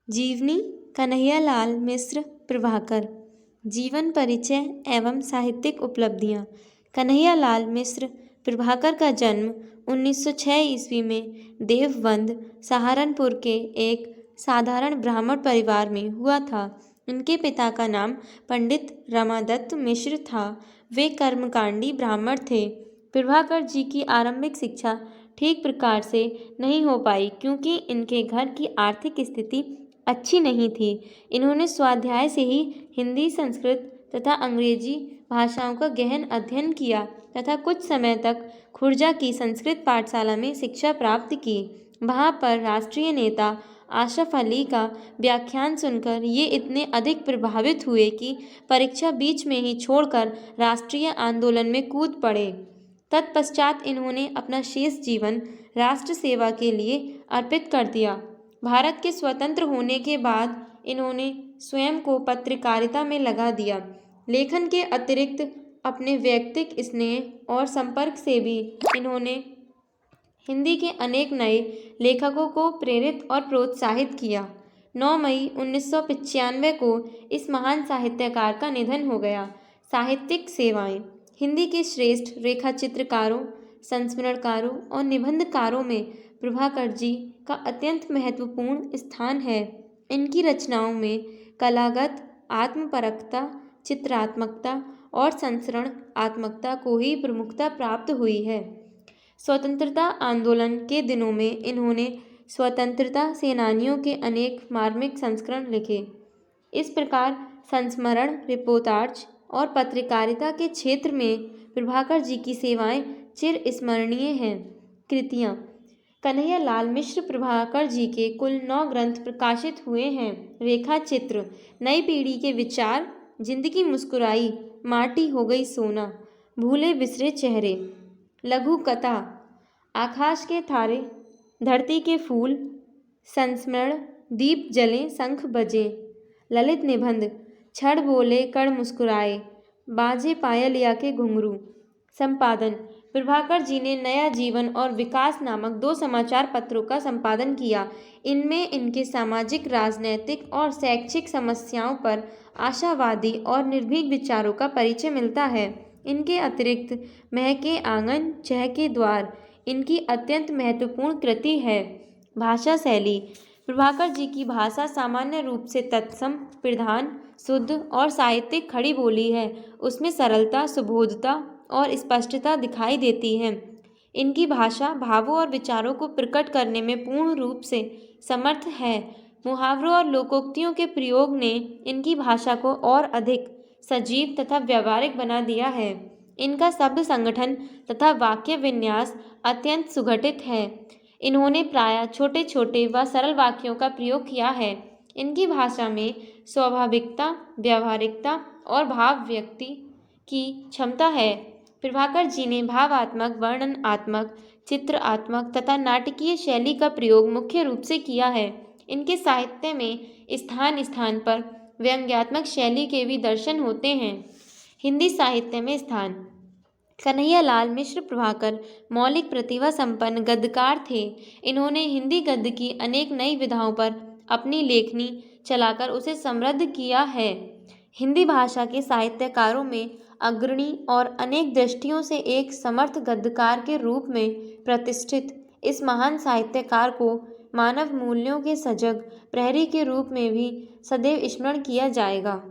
जीवनी कन्हैयालाल मिश्र प्रभाकर। जीवन परिचय एवं साहित्यिक उपलब्धियां। कन्हैयालाल मिश्र प्रभाकर का जन्म 1906 ईस्वी में देवबंद सहारनपुर के एक साधारण ब्राह्मण परिवार में हुआ था। इनके पिता का नाम पंडित रमादत्त मिश्र था। वे कर्मकांडी ब्राह्मण थे। प्रभाकर जी की आरंभिक शिक्षा ठीक प्रकार से नहीं हो पाई क्योंकि इनके घर की आर्थिक स्थिति अच्छी नहीं थी। इन्होंने स्वाध्याय से ही हिंदी, संस्कृत तथा अंग्रेजी भाषाओं का गहन अध्ययन किया तथा कुछ समय तक खुर्जा की संस्कृत पाठशाला में शिक्षा प्राप्त की। वहाँ पर राष्ट्रीय नेता अशरफ अली का व्याख्यान सुनकर ये इतने अधिक प्रभावित हुए कि परीक्षा बीच में ही छोड़कर राष्ट्रीय आंदोलन में कूद पड़े। तत्पश्चात इन्होंने अपना शेष जीवन राष्ट्र सेवा के लिए अर्पित कर दिया। भारत के स्वतंत्र होने के बाद इन्होंने स्वयं को पत्रकारिता में लगा दिया। लेखन के अतिरिक्त अपने व्यक्तिक स्नेह और संपर्क से भी इन्होंने हिंदी के अनेक नए लेखकों को प्रेरित और प्रोत्साहित किया। 9 मई 1995 को इस महान साहित्यकार का निधन हो गया। साहित्यिक सेवाएं। हिंदी के श्रेष्ठ रेखाचित्रकारों, संस्मरणकारों और निबंधकारों में प्रभाकर जी का अत्यंत महत्वपूर्ण स्थान है। इनकी रचनाओं में कलागत आत्मपरकता, चित्रात्मकता और संस्मरणात्मकता को ही प्रमुखता प्राप्त हुई है। स्वतंत्रता आंदोलन के दिनों में इन्होंने स्वतंत्रता सेनानियों के अनेक मार्मिक संस्करण लिखे। इस प्रकार संस्मरण, रिपोर्टाज और पत्रकारिता के क्षेत्र में प्रभाकर जी की सेवाएं चिरस्मरणीय हैं। कृतियाँ। कन्हैयालाल मिश्र प्रभाकर जी के कुल 9 ग्रंथ प्रकाशित हुए हैं। रेखा चित्र, नई पीढ़ी के विचार, जिंदगी मुस्कुराई, माटी हो गई सोना, भूले बिसरे चेहरे। लघु कथा, आकाश के तारे, धरती के फूल, संस्मरण, दीप जले शंख बजे। ललित निबंध, छड़ बोले कड़ मुस्कुराए, बाजे पायल या के घुंघरू। संपादन। प्रभाकर जी ने नया जीवन और विकास नामक 2 समाचार पत्रों का संपादन किया। इनमें इनके सामाजिक, राजनैतिक और शैक्षिक समस्याओं पर आशावादी और निर्भीक विचारों का परिचय मिलता है। इनके अतिरिक्त महके आंगन, चहके द्वार इनकी अत्यंत महत्वपूर्ण कृति है। भाषा शैली। प्रभाकर जी की भाषा सामान्य रूप से तत्सम, प्रधान, शुद्ध और साहित्यिक खड़ी बोली है। उसमें सरलता, सुबोधता और स्पष्टता दिखाई देती है। इनकी भाषा भावों और विचारों को प्रकट करने में पूर्ण रूप से समर्थ है। मुहावरों और लोकोक्तियों के प्रयोग ने इनकी भाषा को और अधिक सजीव तथा व्यावहारिक बना दिया है। इनका शब्द संगठन तथा वाक्य विन्यास अत्यंत सुगठित है। इन्होंने प्रायः छोटे छोटे व सरल वाक्यों का प्रयोग किया है। इनकी भाषा में स्वाभाविकता, व्यावहारिकता और भाव व्यक्ति की क्षमता है। प्रभाकर जी ने भावात्मक, वर्णनात्मक, चित्रात्मक तथा नाटकीय शैली का प्रयोग मुख्य रूप से किया है। इनके साहित्य में स्थान स्थान पर व्यंग्यात्मक शैली के भी दर्शन होते हैं। हिंदी साहित्य में स्थान। कन्हैयालाल मिश्र प्रभाकर मौलिक प्रतिभा संपन्न गद्यकार थे। इन्होंने हिंदी गद्य की अनेक नई विधाओं पर अपनी लेखनी चलाकर उसे समृद्ध किया है। हिंदी भाषा के साहित्यकारों में अग्रणी और अनेक दृष्टियों से एक समर्थ गद्यकार के रूप में प्रतिष्ठित इस महान साहित्यकार को मानव मूल्यों के सजग प्रहरी के रूप में भी सदैव स्मरण किया जाएगा।